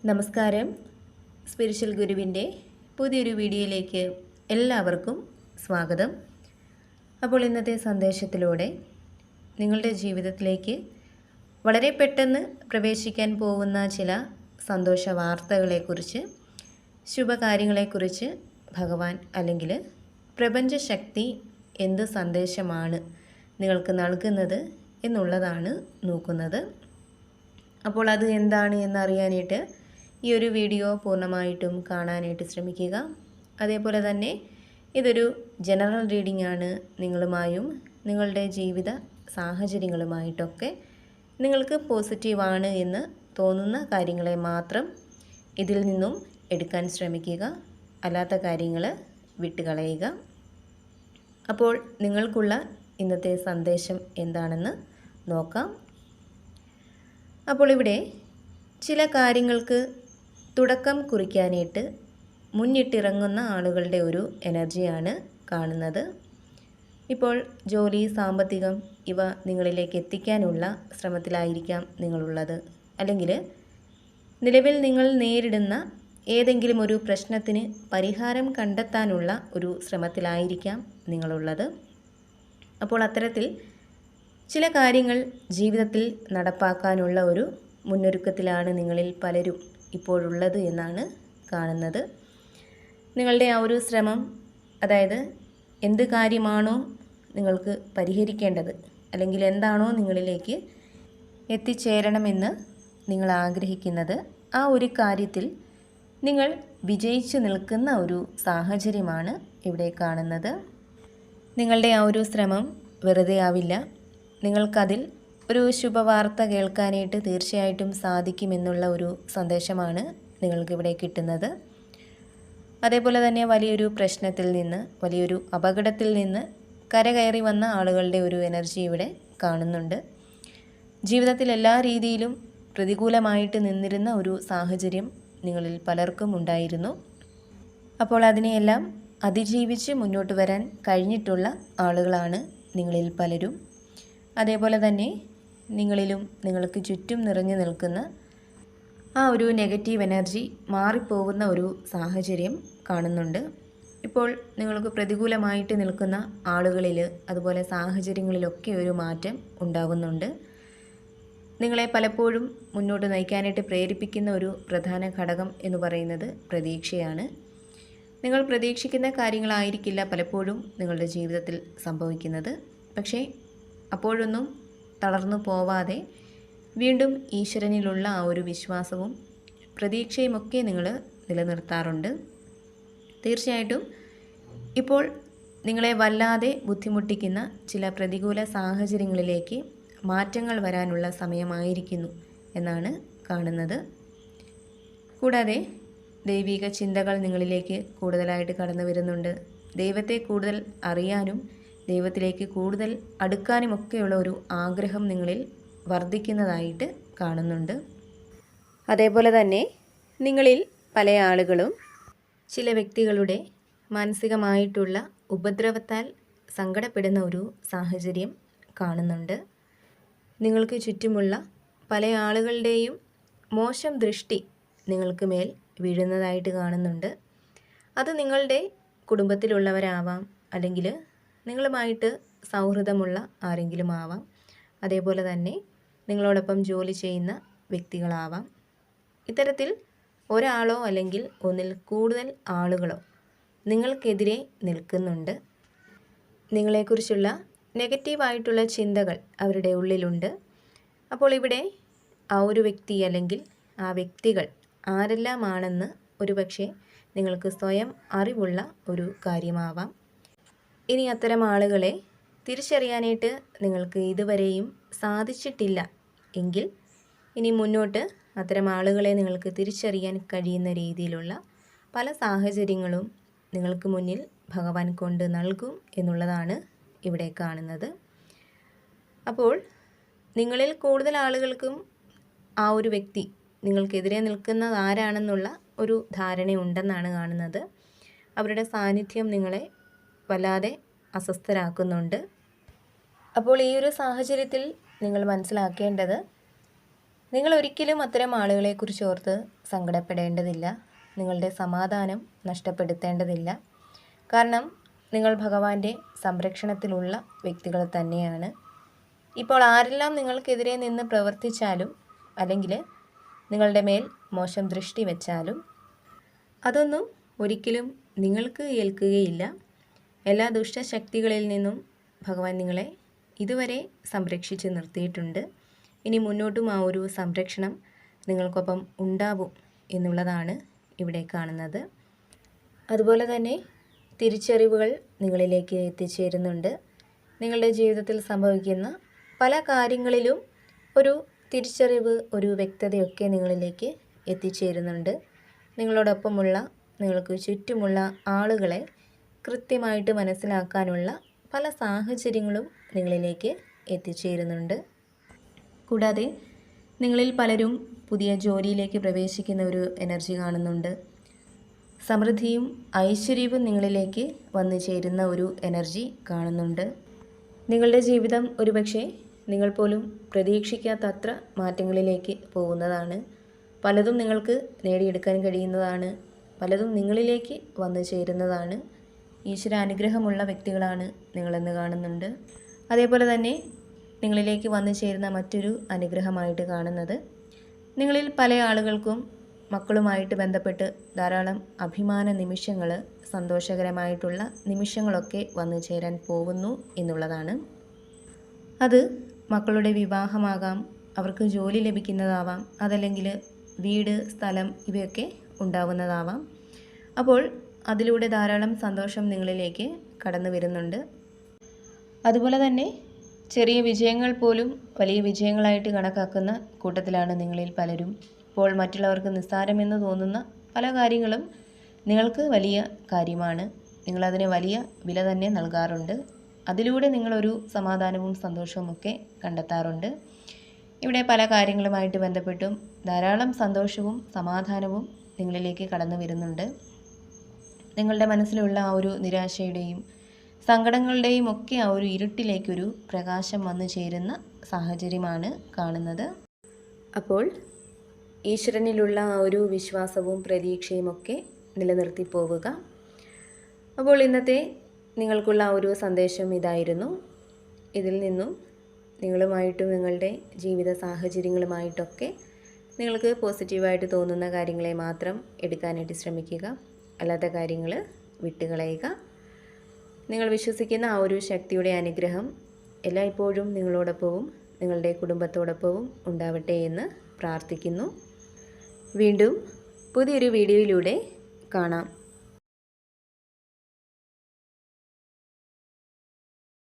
നമസ്കാരം. സ്പിരിച്വൽ ഗുരുവിൻ്റെ പുതിയൊരു വീഡിയോയിലേക്ക് എല്ലാവർക്കും സ്വാഗതം. അപ്പോൾ ഇന്നത്തെ സന്ദേശത്തിലൂടെ നിങ്ങളുടെ ജീവിതത്തിലേക്ക് വളരെ പെട്ടെന്ന് പ്രവേശിക്കാൻ പോകുന്ന ചില സന്തോഷ വാർത്തകളെക്കുറിച്ച്, ശുഭകാര്യങ്ങളെക്കുറിച്ച് ഭഗവാൻ അല്ലെങ്കിൽ പ്രപഞ്ചശക്തി എന്ത് സന്ദേശമാണ് നിങ്ങൾക്ക് നൽകുന്നത് എന്നുള്ളതാണ് നോക്കുന്നത്. അപ്പോൾ അത് എന്താണ് എന്നറിയാനായിട്ട് ഈ ഒരു വീഡിയോ പൂർണ്ണമായിട്ടും കാണാനായിട്ട് ശ്രമിക്കുക. അതേപോലെ തന്നെ ഇതൊരു ജനറൽ റീഡിംഗ് ആണ്. നിങ്ങളുമായും നിങ്ങളുടെ ജീവിത സാഹചര്യങ്ങളുമായിട്ടൊക്കെ നിങ്ങൾക്ക് പോസിറ്റീവാണ് എന്ന് തോന്നുന്ന കാര്യങ്ങളെ മാത്രം ഇതിൽ നിന്നും എടുക്കാൻ ശ്രമിക്കുക. അല്ലാത്ത കാര്യങ്ങൾ വിട്ടുകളയുക. അപ്പോൾ നിങ്ങൾക്കുള്ള ഇന്നത്തെ സന്ദേശം എന്താണെന്ന് നോക്കാം. അപ്പോൾ ഇവിടെ ചില കാര്യങ്ങൾക്ക് തുടക്കം കുറിക്കാനായിട്ട് മുന്നിട്ടിറങ്ങുന്ന ആളുകളുടെ ഒരു എനർജിയാണ് കാണുന്നത്. ഇപ്പോൾ ജോലി, സാമ്പത്തികം ഇവ നിങ്ങളിലേക്ക് എത്തിക്കാനുള്ള ശ്രമത്തിലായിരിക്കാം നിങ്ങളുള്ളത്. അല്ലെങ്കിൽ നിലവിൽ നിങ്ങൾ നേരിടുന്ന ഏതെങ്കിലും ഒരു പ്രശ്നത്തിന് പരിഹാരം കണ്ടെത്താനുള്ള ഒരു ശ്രമത്തിലായിരിക്കാം നിങ്ങളുള്ളത്. അപ്പോൾ അത്തരത്തിൽ ചില കാര്യങ്ങൾ ജീവിതത്തിൽ നടപ്പാക്കാനുള്ള ഒരു മുന്നൊരുക്കത്തിലാണ് നിങ്ങളിൽ പലരും ഇപ്പോഴുള്ളത് എന്നാണ് കാണുന്നത്. നിങ്ങളുടെ ആ ഒരു ശ്രമം, അതായത് എന്ത് കാര്യമാണോ നിങ്ങൾക്ക് പരിഹരിക്കേണ്ടത്, അല്ലെങ്കിൽ എന്താണോ നിങ്ങളിലേക്ക് എത്തിച്ചേരണമെന്ന് നിങ്ങൾ ആഗ്രഹിക്കുന്നത്, ആ ഒരു കാര്യത്തിൽ നിങ്ങൾ വിജയിച്ചു നിൽക്കുന്ന ഒരു സാഹചര്യമാണ് ഇവിടെ കാണുന്നത്. നിങ്ങളുടെ ആ ഒരു ശ്രമം വെറുതെ ആവില്ല. നിങ്ങൾക്കതിൽ ഒരു ശുഭവാർത്ത കേൾക്കാനായിട്ട് തീർച്ചയായിട്ടും സാധിക്കുമെന്നുള്ള ഒരു സന്ദേശമാണ് നിങ്ങൾക്കിവിടെ കിട്ടുന്നത്. അതേപോലെ തന്നെ വലിയൊരു പ്രശ്നത്തിൽ നിന്ന്, വലിയൊരു അപകടത്തിൽ നിന്ന് കരകയറി വന്ന ആളുകളുടെ ഒരു എനർജി ഇവിടെ കാണുന്നുണ്ട്. ജീവിതത്തിൽ എല്ലാ രീതിയിലും പ്രതികൂലമായിട്ട് നിന്നിരുന്ന ഒരു സാഹചര്യം നിങ്ങളിൽ പലർക്കും ഉണ്ടായിരുന്നു. അപ്പോൾ അതിനെയെല്ലാം അതിജീവിച്ച് മുന്നോട്ട് വരാൻ കഴിഞ്ഞിട്ടുള്ള ആളുകളാണ് നിങ്ങളിൽ പലരും. അതേപോലെ തന്നെ നിങ്ങളിലും നിങ്ങൾക്ക് ചുറ്റും നിറഞ്ഞു നിൽക്കുന്ന ആ ഒരു നെഗറ്റീവ് എനർജി മാറിപ്പോകുന്ന ഒരു സാഹചര്യം കാണുന്നുണ്ട്. ഇപ്പോൾ നിങ്ങൾക്ക് പ്രതികൂലമായിട്ട് നിൽക്കുന്ന ആളുകളിൽ, അതുപോലെ സാഹചര്യങ്ങളിലൊക്കെ ഒരു മാറ്റം ഉണ്ടാകുന്നുണ്ട്. നിങ്ങളെ പലപ്പോഴും മുന്നോട്ട് നയിക്കാനായിട്ട് പ്രേരിപ്പിക്കുന്ന ഒരു പ്രധാന ഘടകം എന്ന് പറയുന്നത് പ്രതീക്ഷയാണ്. നിങ്ങൾ പ്രതീക്ഷിക്കുന്ന കാര്യങ്ങളായിരിക്കില്ല പലപ്പോഴും നിങ്ങളുടെ ജീവിതത്തിൽ സംഭവിക്കുന്നത്. പക്ഷേ അപ്പോഴൊന്നും തളർന്നു പോവാതെ വീണ്ടും ഈശ്വരനിലുള്ള ആ ഒരു വിശ്വാസവും പ്രതീക്ഷയുമൊക്കെ നിങ്ങൾ നിലനിർത്താറുണ്ട്. തീർച്ചയായിട്ടും ഇപ്പോൾ നിങ്ങളെ വല്ലാതെ ബുദ്ധിമുട്ടിക്കുന്ന ചില പ്രതികൂല സാഹചര്യങ്ങളിലേക്ക് മാറ്റങ്ങൾ വരാനുള്ള സമയമായിരിക്കുന്നു എന്നാണ് കാണുന്നത്. കൂടാതെ ദൈവിക ചിന്തകൾ നിങ്ങളിലേക്ക് കൂടുതലായിട്ട് കടന്നു വരുന്നുണ്ട്. ദൈവത്തെ കൂടുതൽ അറിയാനും ദൈവത്തിലേക്ക് കൂടുതൽ അടുക്കാനുമൊക്കെയുള്ള ഒരു ആഗ്രഹം നിങ്ങളിൽ വർദ്ധിക്കുന്നതായിട്ട് കാണുന്നുണ്ട്. അതേപോലെ തന്നെ നിങ്ങളിൽ പല ആളുകളും ചില വ്യക്തികളുടെ മാനസികമായിട്ടുള്ള ഉപദ്രവത്താൽ സങ്കടപ്പെടുന്ന ഒരു സാഹചര്യം കാണുന്നുണ്ട്. നിങ്ങൾക്ക് ചുറ്റുമുള്ള പല ആളുകളുടെയും മോശം ദൃഷ്ടി നിങ്ങൾക്ക് മേൽ വീഴുന്നതായിട്ട് കാണുന്നുണ്ട്. അത് നിങ്ങളുടെ കുടുംബത്തിലുള്ളവരാവാം, അല്ലെങ്കിൽ നിങ്ങളുമായിട്ട് സൗഹൃദമുള്ള ആരെങ്കിലും ആവാം. അതേപോലെ തന്നെ നിങ്ങളോടൊപ്പം ജോലി ചെയ്യുന്ന വ്യക്തികളാവാം. ഇത്തരത്തിൽ ഒരാളോ അല്ലെങ്കിൽ ഒന്നിൽ കൂടുതൽ ആളുകളോ നിങ്ങൾക്കെതിരെ നിൽക്കുന്നുണ്ട്. നിങ്ങളെക്കുറിച്ചുള്ള നെഗറ്റീവായിട്ടുള്ള ചിന്തകൾ അവരുടെ ഉള്ളിലുണ്ട്. അപ്പോൾ ഇവിടെ ആ ഒരു വ്യക്തി അല്ലെങ്കിൽ ആ വ്യക്തികൾ ആരെല്ലാമാണെന്ന് ഒരുപക്ഷെ നിങ്ങൾക്ക് സ്വയം അറിവുള്ള ഒരു കാര്യമാവാം. ഇനി അത്തരം ആളുകളെ തിരിച്ചറിയാനായിട്ട് നിങ്ങൾക്ക് ഇതുവരെയും സാധിച്ചിട്ടില്ല എങ്കിൽ ഇനി മുന്നോട്ട് അത്തരം ആളുകളെ നിങ്ങൾക്ക് തിരിച്ചറിയാൻ കഴിയുന്ന രീതിയിലുള്ള പല സാഹചര്യങ്ങളും നിങ്ങൾക്ക് മുന്നിൽ ഭഗവാൻ കൊണ്ട് നൽകും എന്നുള്ളതാണ് ഇവിടെ കാണുന്നത്. അപ്പോൾ നിങ്ങളിൽ കൂടുതൽ ആളുകൾക്കും ആ ഒരു വ്യക്തി നിങ്ങൾക്കെതിരെ നിൽക്കുന്നത് ആരാണെന്നുള്ള ഒരു ധാരണയുണ്ടെന്നാണ് കാണുന്നത്. അവരുടെ സാന്നിധ്യം നിങ്ങളെ വല്ലാതെ അസ്വസ്ഥരാക്കുന്നുണ്ട്. അപ്പോൾ ഈ ഒരു സാഹചര്യത്തിൽ നിങ്ങൾ മനസ്സിലാക്കേണ്ടത്, നിങ്ങൾ ഒരിക്കലും അത്തരം ആളുകളെക്കുറിച്ച് ഓർത്ത് സങ്കടപ്പെടേണ്ടതില്ല. നിങ്ങളുടെ സമാധാനം നഷ്ടപ്പെടുത്തേണ്ടതില്ല. കാരണം നിങ്ങൾ ഭഗവാന്റെ സംരക്ഷണത്തിലുള്ള വ്യക്തികൾ തന്നെയാണ്. ഇപ്പോൾ ആരെല്ലാം നിങ്ങൾക്കെതിരെ നിന്ന് പ്രവർത്തിച്ചാലും അല്ലെങ്കിൽ നിങ്ങളുടെ മേൽ മോശം ദൃഷ്ടി വെച്ചാലും അതൊന്നും ഒരിക്കലും നിങ്ങൾക്ക് ഏൽക്കുകയില്ല. എല്ലാ ദുഷ്ടശക്തികളിൽ നിന്നും ഭഗവാൻ നിങ്ങളെ ഇതുവരെ സംരക്ഷിച്ച് നിർത്തിയിട്ടുണ്ട്. ഇനി മുന്നോട്ടും ആ ഒരു സംരക്ഷണം നിങ്ങൾക്കൊപ്പം ഉണ്ടാവും എന്നുള്ളതാണ് ഇവിടെ കാണുന്നത്. അതുപോലെ തന്നെ തിരിച്ചറിവുകൾ നിങ്ങളിലേക്ക് എത്തിച്ചേരുന്നുണ്ട്. നിങ്ങളുടെ ജീവിതത്തിൽ സംഭവിക്കുന്ന പല കാര്യങ്ങളിലും ഒരു തിരിച്ചറിവ്, ഒരു വ്യക്തതയൊക്കെ നിങ്ങളിലേക്ക് എത്തിച്ചേരുന്നുണ്ട്. നിങ്ങളോടൊപ്പമുള്ള, നിങ്ങൾക്ക് ചുറ്റുമുള്ള ആളുകളെ കൃത്യമായിട്ട് മനസ്സിലാക്കാനുള്ള പല സാഹചര്യങ്ങളും നിങ്ങളിലേക്ക് എത്തിച്ചേരുന്നുണ്ട്. കൂടാതെ നിങ്ങളിൽ പലരും പുതിയ ജോലിയിലേക്ക് പ്രവേശിക്കുന്ന ഒരു എനർജി കാണുന്നുണ്ട്. സമൃദ്ധിയും ഐശ്വര്യവും നിങ്ങളിലേക്ക് വന്നു ചേരുന്ന ഒരു എനർജി കാണുന്നുണ്ട്. നിങ്ങളുടെ ജീവിതം ഒരുപക്ഷെ നിങ്ങൾ പോലും പ്രതീക്ഷിക്കാത്തത്ര മാറ്റങ്ങളിലേക്ക് പോകുന്നതാണ്. പലതും നിങ്ങൾക്ക് നേടിയെടുക്കാൻ കഴിയുന്നതാണ്. പലതും നിങ്ങളിലേക്ക് വന്നു ചേരുന്നതാണ്. ഈശ്വര അനുഗ്രഹമുള്ള വ്യക്തികളാണ് നിങ്ങളെന്ന് കാണുന്നുണ്ട്. അതേപോലെ തന്നെ നിങ്ങളിലേക്ക് വന്നു ചേരുന്ന മറ്റൊരു അനുഗ്രഹമായിട്ട് കാണുന്നത്, നിങ്ങളിൽ പല ആളുകൾക്കും മക്കളുമായിട്ട് ബന്ധപ്പെട്ട് ധാരാളം അഭിമാന നിമിഷങ്ങൾ, സന്തോഷകരമായിട്ടുള്ള നിമിഷങ്ങളൊക്കെ വന്നു ചേരാൻ പോകുന്നു എന്നുള്ളതാണ്. അത് മക്കളുടെ വിവാഹമാകാം, അവർക്ക് ജോലി ലഭിക്കുന്നതാവാം, അതല്ലെങ്കിൽ വീട്, സ്ഥലം ഇവയൊക്കെ ഉണ്ടാവുന്നതാവാം. അപ്പോൾ അതിലൂടെ ധാരാളം സന്തോഷം നിങ്ങളിലേക്ക് കടന്നു വരുന്നുണ്ട്. അതുപോലെ തന്നെ ചെറിയ വിജയങ്ങൾ പോലും വലിയ വിജയങ്ങളായിട്ട് കണക്കാക്കുന്ന കൂട്ടത്തിലാണ് നിങ്ങളിൽ പലരും. ഇപ്പോൾ മറ്റുള്ളവർക്ക് നിസ്സാരമെന്ന് തോന്നുന്ന പല കാര്യങ്ങളും നിങ്ങൾക്ക് വലിയ കാര്യമാണ്. നിങ്ങളതിന് വലിയ വില തന്നെ നൽകാറുണ്ട്. അതിലൂടെ നിങ്ങളൊരു സമാധാനവും സന്തോഷവും ഒക്കെ കണ്ടെത്താറുണ്ട്. ഇവിടെ പല കാര്യങ്ങളുമായിട്ട് ബന്ധപ്പെട്ടും ധാരാളം സന്തോഷവും സമാധാനവും നിങ്ങളിലേക്ക് കടന്നു വരുന്നുണ്ട്. നിങ്ങളുടെ മനസ്സിലുള്ള ആ ഒരു നിരാശയുടെയും സങ്കടങ്ങളുടെയും ഒക്കെ ആ ഒരു ഇരുട്ടിലേക്കൊരു പ്രകാശം വന്നു ചേരുന്ന സാഹചര്യമാണ് കാണുന്നത്. അപ്പോൾ ഈശ്വരനിലുള്ള ആ ഒരു വിശ്വാസവും പ്രതീക്ഷയും ഒക്കെ നിലനിർത്തി പോവുക. അപ്പോൾ ഇന്നത്തെ നിങ്ങൾക്കുള്ള ഒരു സന്ദേശം ഇതായിരുന്നു. ഇതിൽ നിന്നും നിങ്ങളുമായിട്ടും നിങ്ങളുടെ ജീവിത സാഹചര്യങ്ങളുമായിട്ടൊക്കെ നിങ്ങൾക്ക് പോസിറ്റീവായിട്ട് തോന്നുന്ന കാര്യങ്ങളെ മാത്രം എടുക്കാനായിട്ട് ശ്രമിക്കുക. അല്ലാത്ത കാര്യങ്ങൾ വിട്ടുകളയുക. നിങ്ങൾ വിശ്വസിക്കുന്ന ആ ഒരു ശക്തിയുടെ അനുഗ്രഹം എല്ലായ്പ്പോഴും നിങ്ങളോടൊപ്പവും നിങ്ങളുടെ കുടുംബത്തോടൊപ്പവും ഉണ്ടാവട്ടെ എന്ന് പ്രാർത്ഥിക്കുന്നു. വീണ്ടും പുതിയൊരു വീഡിയോയിലൂടെ കാണാം.